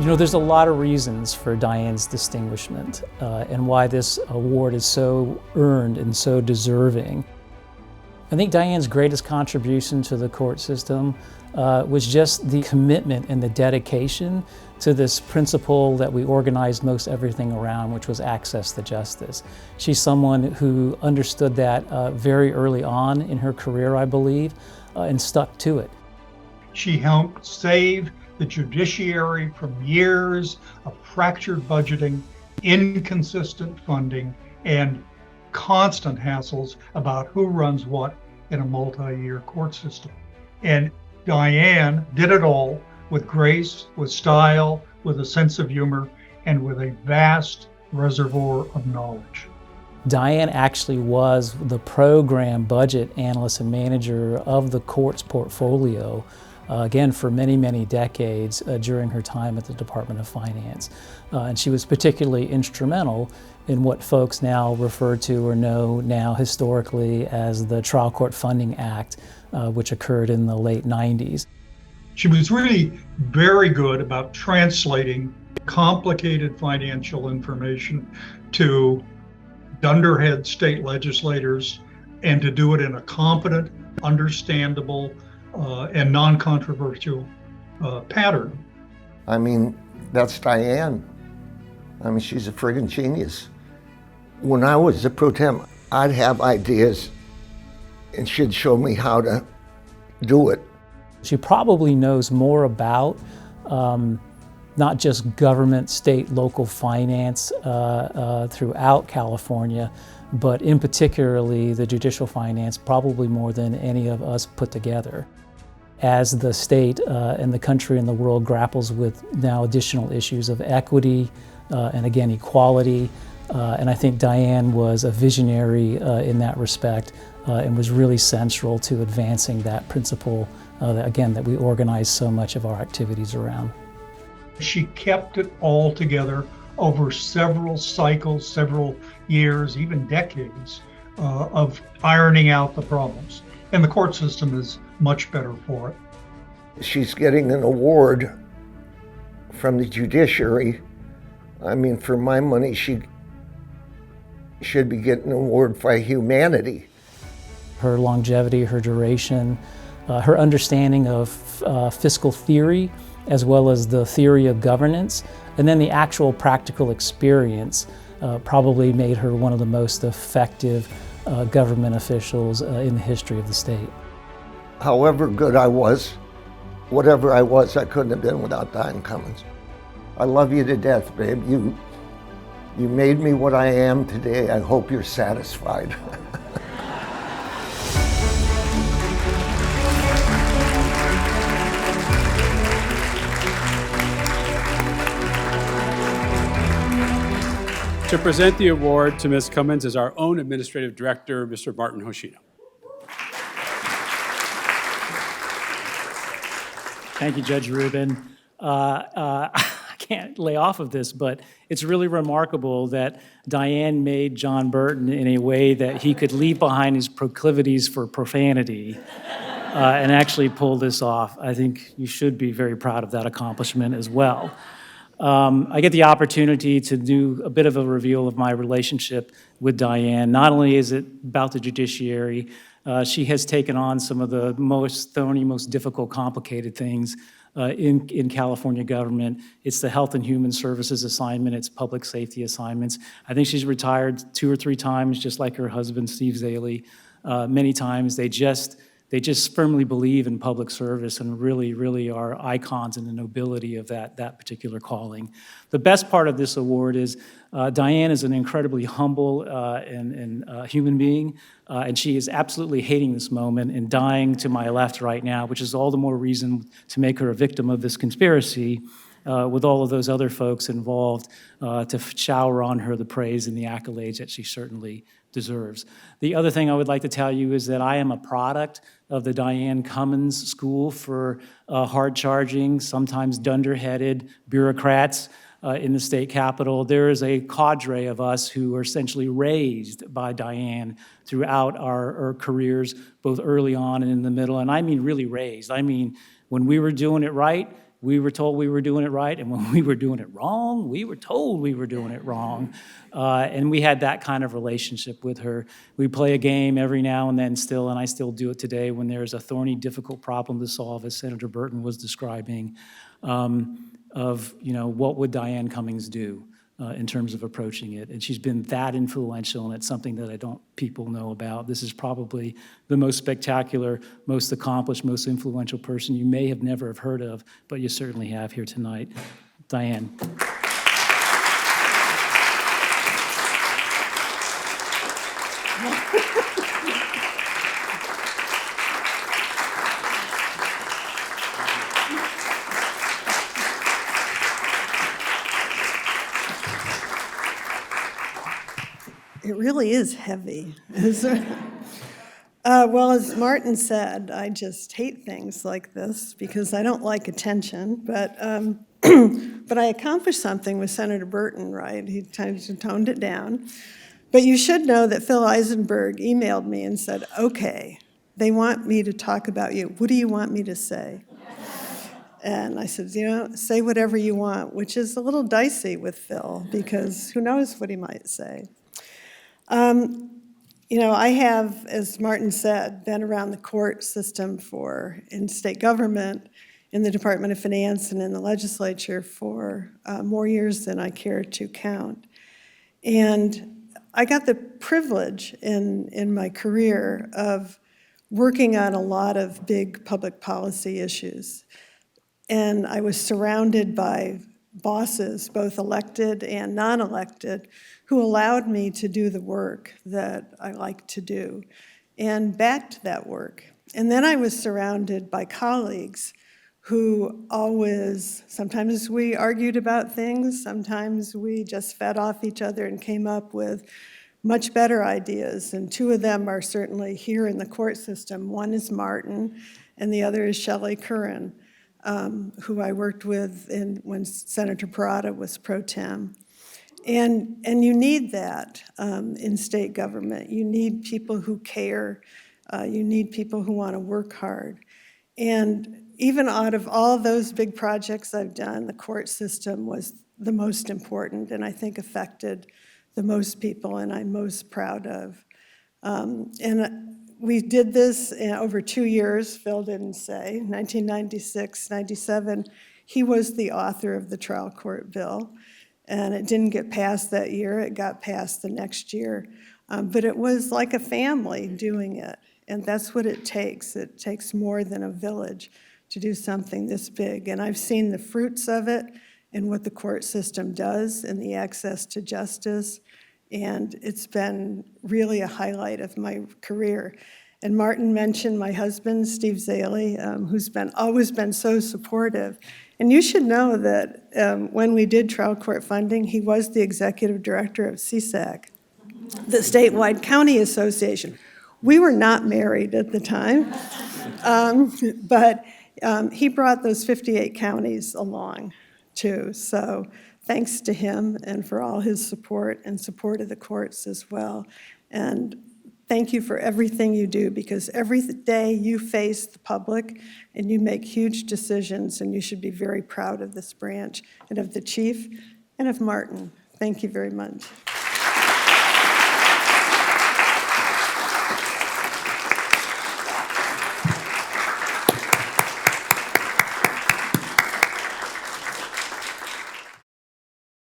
You know, there's a lot of reasons for Diane's distinguishment and why this award is so earned and so deserving. I think Diane's greatest contribution to the court system was just the commitment and the dedication to this principle that we organized most everything around, which was access to justice. She's someone who understood that very early on in her career, I believe, and stuck to it. She helped save the judiciary from years of fractured budgeting, inconsistent funding, and constant hassles about who runs what in a multi-year court system. And Diane did it all with grace, with style, with a sense of humor, and with a vast reservoir of knowledge. Diane actually was the program budget analyst and manager of the court's portfolio, again, for many, many decades during her time at the Department of Finance. And she was particularly instrumental in what folks now refer to or know now historically as the Trial Court Funding Act, which occurred in the late 90s. She was really very good about translating complicated financial information to dunderhead state legislators and to do it in a competent, understandable, and non-controversial pattern. I mean, that's Diane. I mean, she's a friggin' genius. When I was the pro tem, I'd have ideas and she'd show me how to do it. She probably knows more about not just government, state, local finance throughout California, but in particularly the judicial finance, probably more than any of us put together. As the state and the country and the world grapples with now additional issues of equity and again, equality, and I think Diane was a visionary in that respect and was really central to advancing that principle, that we organize so much of our activities around. She kept it all together over several cycles, several years, even decades of ironing out the problems. And the court system is much better for it. She's getting an award from the judiciary. I mean, for my money, she should be getting an award for humanity. Her longevity, her duration, her understanding of fiscal theory, as well as the theory of governance, and then the actual practical experience probably made her one of the most effective government officials in the history of the state. However good I was, whatever I was, I couldn't have been without Diane Cummins. I love you to death, babe. You made me what I am today. I hope you're satisfied. To present the award to Ms. Cummins is our own Administrative Director, Mr. Martin Hoshino. Thank you, Judge Rubin. I can't lay off of this, but it's really remarkable that Diane made John Burton in a way that he could leave behind his proclivities for profanity and actually pull this off. I think you should be very proud of that accomplishment as well. I get the opportunity to do a bit of a reveal of my relationship with Diane. Not only is it about the judiciary, she has taken on some of the most thorny, most difficult, complicated things in California government. It's the Health and Human Services assignment, it's public safety assignments. I think she's retired 2 or 3 times, just like her husband, Steve Zaley. Many times they just firmly believe in public service and really, really are icons in the nobility of that particular calling. The best part of this award is Diane is an incredibly humble and human being, and she is absolutely hating this moment and dying to my left right now, which is all the more reason to make her a victim of this conspiracy with all of those other folks involved to shower on her the praise and the accolades that she certainly deserves. The other thing I would like to tell you is that I am a product of the Diane Cummins School for hard-charging, sometimes dunderheaded bureaucrats in the state capitol. There is a cadre of us who were essentially raised by Diane throughout our careers, both early on and in the middle. And I mean really raised. I mean, when we were doing it right, we were told we were doing it right, and when we were doing it wrong, we were told we were doing it wrong. And we had that kind of relationship with her. We play a game every now and then still, and I still do it today when there's a thorny, difficult problem to solve, as Senator Burton was describing, of, what would Diane Cummins do in terms of approaching it? And she's been that influential, and it's something that people know about. This is probably the most spectacular, most accomplished, most influential person you may have never have heard of, but you certainly have here tonight. Diane. It really is heavy. Well, as Martin said, I just hate things like this because I don't like attention, but I accomplished something with Senator Burton, right? He toned it down. But you should know that Phil Eisenberg emailed me and said, okay, they want me to talk about you. What do you want me to say? And I said, say whatever you want, which is a little dicey with Phil because who knows what he might say. I have, as Martin said, been around the court system in state government, in the Department of Finance, and in the legislature for more years than I care to count. And I got the privilege in my career of working on a lot of big public policy issues. And I was surrounded by bosses, both elected and non-elected, who allowed me to do the work that I like to do and backed that work. And then I was surrounded by colleagues who sometimes we argued about things, sometimes we just fed off each other and came up with much better ideas. And two of them are certainly here in the court system. One is Martin, and the other is Shelley Curran, who I worked with when Senator Parada was pro tem. And you need that in state government. You need people who care. You need people who want to work hard. And even out of all those big projects I've done, the court system was the most important and I think affected the most people and I'm most proud of. And we did this over 2 years, Phil didn't say, 1996, 97. He was the author of the trial court bill. And it didn't get passed that year, it got passed the next year. But it was like a family doing it, and that's what it takes. It takes more than a village to do something this big. And I've seen the fruits of it and what the court system does and the access to justice, and it's been really a highlight of my career. And Martin mentioned my husband, Steve Zaley, who's always been so supportive. And you should know that when we did trial court funding, he was the executive director of CSAC, the Statewide County Association. We were not married at the time, but he brought those 58 counties along too. So thanks to him and for all his support and support of the courts as well. And thank you for everything you do, because every day you face the public and you make huge decisions, and you should be very proud of this branch and of the chief and of Martin. Thank you very much.